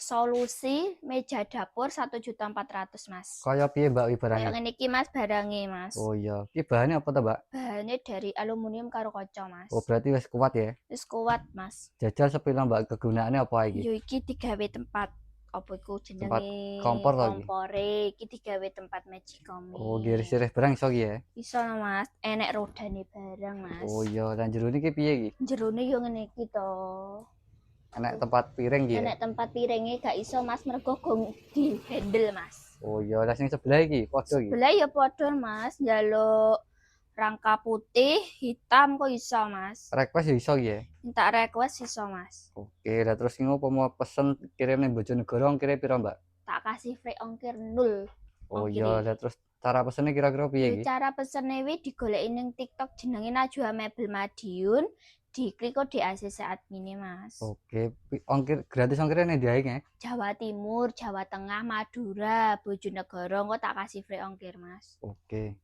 solusi meja dapur 1.400.000 Mas. Kaya piye Mbak Kayak barangnya? ngene iki Mas barange Mas. Oh iya, piye bahannya apa ta Mbak? Bahannya dari aluminium karo kaca Mas. Oh berarti wis kuat ya. Wis kuat Mas. Jajal sepira Mbak kegunaannya apa iki? Yo iki digawe tempat apa iku Tempat jenenge kompor to iki. kompore iki digawe tempat magicome. Oh giris-giris barang iso iki ya. Iso Mas, enek rodane barang Mas. Oh iya, dan jerone iki piye iki? Jerone yo ngene iki to. Enak tempat piring iki ya. Enek tempat piringnya gak iso Mas mergo gong di handle Mas. Oh iya, lah sing sebelah iki padha iki. Sebelah ya padha Mas, njaluk rangka putih, hitam kok iso Mas. Request ya iso iki ya. Minta request iso Mas. Oke, lah terus ki ngopo mau pesen kirim ning Bojonegoro ongkire piro Mbak? Tak kasih free ongkir 0. Oh iya, Ongkire. lah terus cara pesennya kira-kira piye iki? Cara pesene wi digoleki ning TikTok jenenge Najwa Mebel Madiun, diklik kok di ACC admin Mas. Oke, ongkir gratis ongkirnya ning dia iki ya. Jawa Timur, Jawa Tengah, Madura, Bojonegoro kok tak kasih free ongkir Mas. Oke.